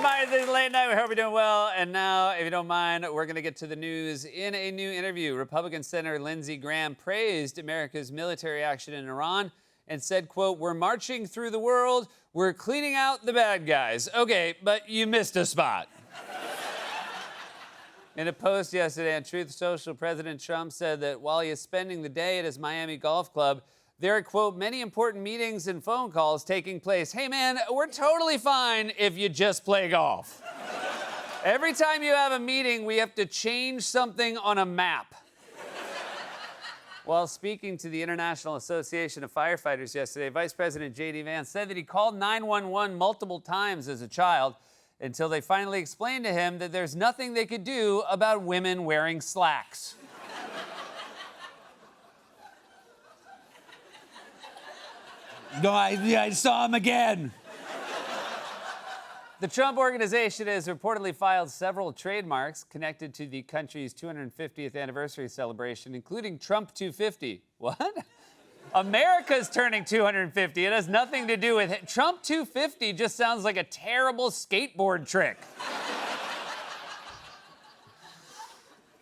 Myers, this is Late Night. We hope you're doing well. And now, if you don't mind, we're going to get to the news. In a new interview, Republican Senator Lindsey Graham praised America's military action in Iran and said, quote, "We're marching through the world. We're cleaning out the bad guys." Okay, but you missed a spot. In a post yesterday on Truth Social, President Trump said that while he is spending the day at his Miami golf club, there are, quote, "many important meetings and phone calls taking place." Hey, man, we're totally fine if you just play golf. Every time you have a meeting, we have to change something on a map. While speaking to the International Association of Firefighters yesterday, Vice President J.D. Vance said that he called 911 multiple times as a child until they finally explained to him that there's nothing they could do about women wearing slacks. No, I saw him again. The Trump Organization has reportedly filed several trademarks connected to the country's 250th anniversary celebration, including Trump 250. What? America's turning 250. It has nothing to do with it. Trump 250 just sounds like a terrible skateboard trick.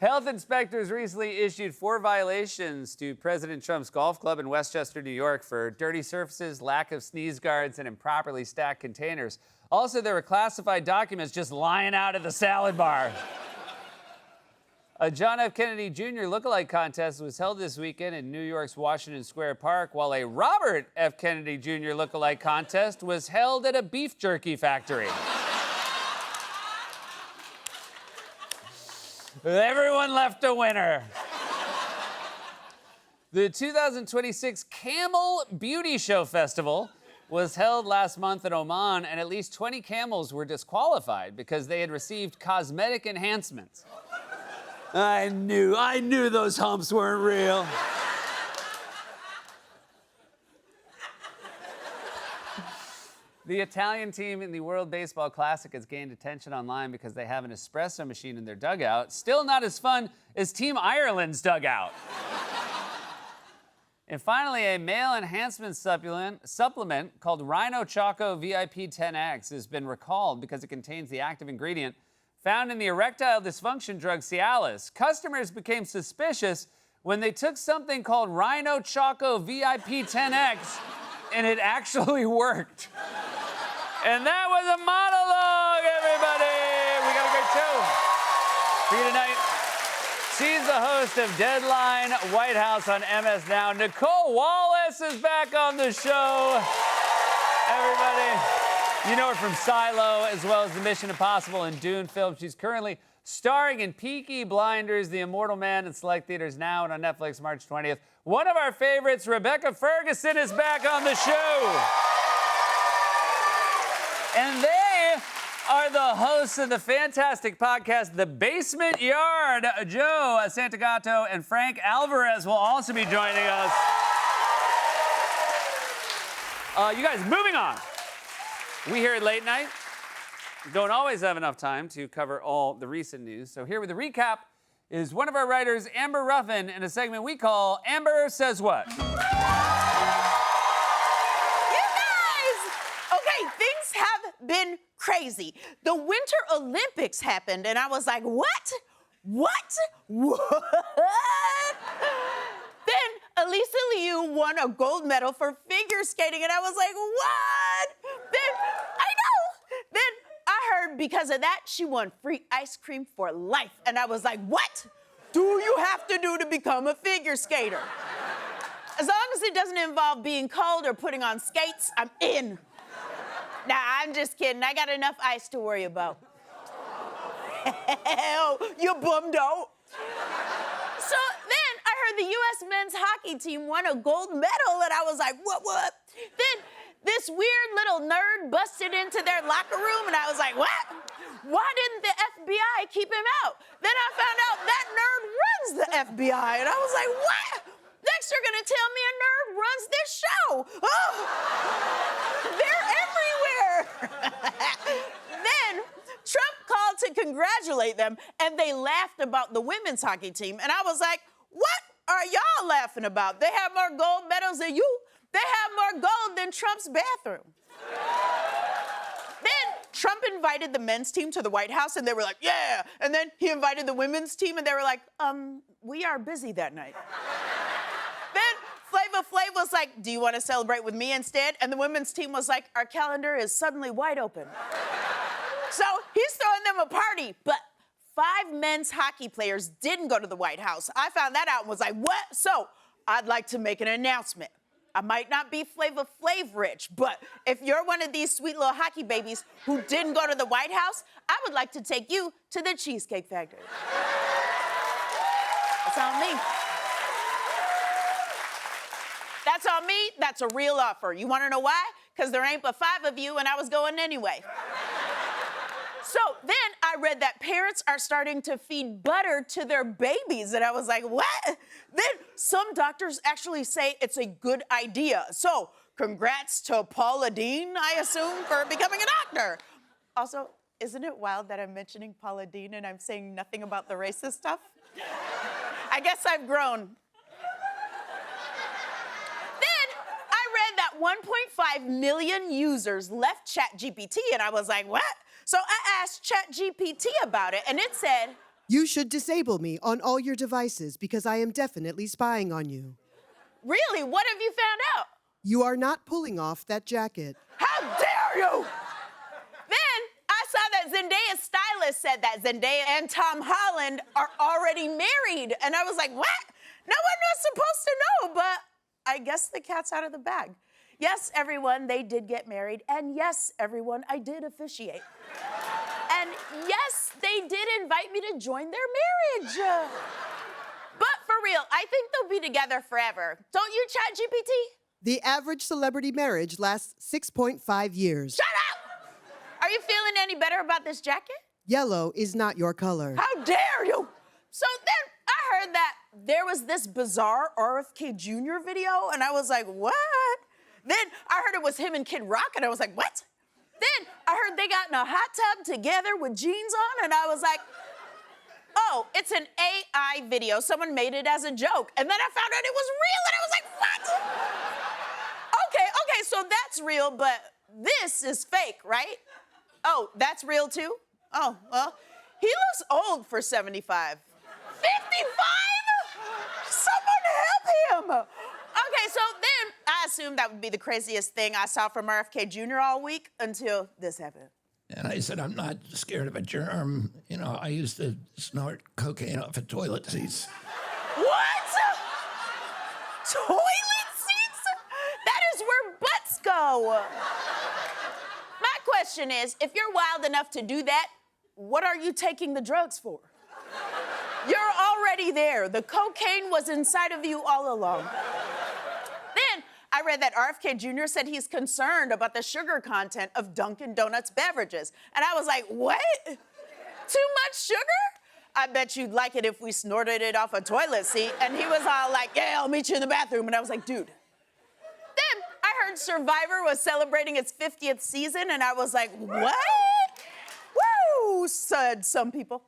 Health inspectors recently issued 4 violations to President Trump's golf club in Westchester, New York for dirty surfaces, lack of sneeze guards, and improperly stacked containers. Also, there were classified documents just lying out at the salad bar. A John F. Kennedy Jr. lookalike contest was held this weekend in New York's Washington Square Park, while a Robert F. Kennedy Jr. lookalike contest was held at a beef jerky factory. Everyone left a winner. The 2026 Camel Beauty Show Festival was held last month in Oman, and at least 20 camels were disqualified because they had received cosmetic enhancements. I knew those humps weren't real. The Italian team in the World Baseball Classic has gained attention online because they have an espresso machine in their dugout. Still not as fun as Team Ireland's dugout. And finally, a male enhancement supplement called Rhino Choco VIP 10X has been recalled because it contains the active ingredient found in the erectile dysfunction drug Cialis. Customers became suspicious when they took something called Rhino Choco VIP 10X and it actually worked. And that was a monologue, everybody. We got a great show for you tonight. She's the host of Deadline White House on MS Now. Nicole Wallace is back on the show. Everybody, you know her from Silo, as well as the Mission Impossible and Dune film. She's currently starring in Peaky Blinders, The Immortal Man, in select theaters now and on Netflix March 20th. One of our favorites, Rebecca Ferguson, is back on the show. And they are the hosts of the fantastic podcast, The Basement Yard. Joe Santagato and Frank Alvarez will also be joining us. You guys, moving on. We here at Late Night don't always have enough time to cover all the recent news. So here with the recap is one of our writers, Amber Ruffin, in a segment we call Amber Says What? Been crazy. The Winter Olympics happened, and I was like, what? Then Elisa Liu won a gold medal for figure skating, and I was like, what? Then I heard because of that, she won free ice cream for life, and I was like, what do you have to do to become a figure skater? As long as it doesn't involve being cold or putting on skates, I'm in. Nah, I'm just kidding. I got enough ice to worry about. You bummed out. So then I heard the U.S. men's hockey team won a gold medal, and I was like, what? Then this weird little nerd busted into their locker room, and I was like, what? Why didn't the FBI keep him out? Then I found out that nerd runs the FBI, and I was like, what? Next, you're gonna tell me a nerd runs this show. Oh, they're everywhere. Then Trump called to congratulate them, and they laughed about the women's hockey team. And I was like, what are y'all laughing about? They have more gold medals than you. They have more gold than Trump's bathroom. Then Trump invited the men's team to the White House, and they were like, yeah. And then he invited the women's team, and they were like, we are busy that night. Then Flava Flav was like, do you want to celebrate with me instead? And the women's team was like, our calendar is suddenly wide open. So he's throwing them a party, but 5 men's hockey players didn't go to the White House. I found that out and was like, what? So I'd like to make an announcement. I might not be Flava Flav rich, but if you're one of these sweet little hockey babies who didn't go to the White House, I would like to take you to the Cheesecake Factory. That's on me. That's on me. That's a real offer. You want to know why? Because there ain't but 5 of you, and I was going anyway. So then I read that parents are starting to feed butter to their babies, and I was like, what? Then some doctors actually say it's a good idea. So congrats to Paula Deen, I assume, for becoming a doctor. Also, isn't it wild that I'm mentioning Paula Deen and I'm saying nothing about the racist stuff? I guess I've grown. Then I read that 1.5 million users left ChatGPT, and I was like, what? So I asked ChatGPT about it, and it said, you should disable me on all your devices because I am definitely spying on you. really? What have you found out? You are not pulling off that jacket. How dare you? Then I saw that Zendaya's stylist said that Zendaya and Tom Holland are already married. And I was like, what? No one was supposed to know, but I guess the cat's out of the bag. Yes, everyone, they did get married. And yes, everyone, I did officiate. And yes, they did invite me to join their marriage. But for real, I think they'll be together forever. Don't you, ChatGPT? The average celebrity marriage lasts 6.5 years. Shut up! Are you feeling any better about this jacket? Yellow is not your color. How dare you? So then I heard that there was this bizarre RFK Jr. video, and I was like, what? Then I heard it was him and Kid Rock, and I was like, what? Then I heard they got in a hot tub together with jeans on, and I was like, oh, it's an AI video. Someone made it as a joke. And then I found out it was real, and I was like, what? Okay, so that's real, but this is fake, right? Oh, that's real too? Oh, well, he looks old for 75. 55? Someone help him! Okay, so then I assumed that would be the craziest thing I saw from RFK Jr. all week until this happened. And I said, I'm not scared of a germ. You know, I used to snort cocaine off of toilet seats. What? Toilet seats? That is where butts go. My question is, if you're wild enough to do that, what are you taking the drugs for? You're already there. The cocaine was inside of you all along. Then I read that RFK Jr. said he's concerned about the sugar content of Dunkin' Donuts beverages. And I was like, what? Too much sugar? I bet you'd like it if we snorted it off a toilet seat. And he was all like, yeah, I'll meet you in the bathroom. And I was like, dude. Then I heard Survivor was celebrating its 50th season, and I was like, what? Woo, said some people.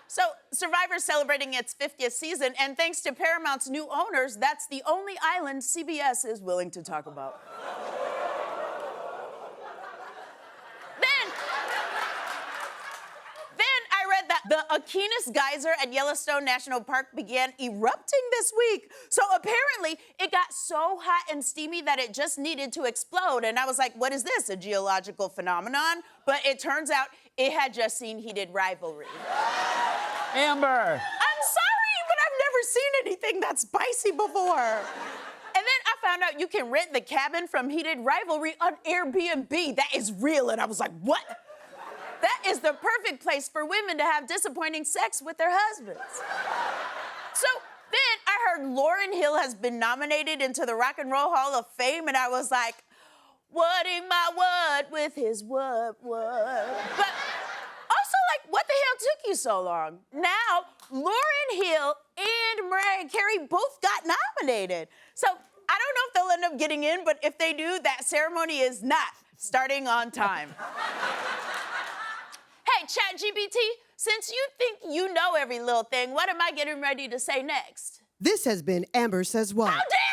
So Survivor's celebrating its 50th season, and thanks to Paramount's new owners, that's the only island CBS is willing to talk about. Then I read that the Aquinas Geyser at Yellowstone National Park began erupting this week. So apparently it got so hot and steamy that it just needed to explode. And I was like, what is this, a geological phenomenon? But it turns out it had just seen heated rivalry. Amber. I'm sorry, but I've never seen anything that spicy before. And then I found out you can rent the cabin from Heated Rivalry on Airbnb. That is real. And I was like, what? That is the perfect place for women to have disappointing sex with their husbands. So then I heard Lauryn Hill has been nominated into the Rock and Roll Hall of Fame, and I was like, whatting my what with his what? But also, like, what the hell took you so long? Now, Lauryn Hill and Mariah Carey both got nominated. So I don't know if they'll end up getting in, but if they do, that ceremony is not starting on time. Hey, ChatGPT, since you think you know every little thing, what am I getting ready to say next? This has been Amber Says What. How dare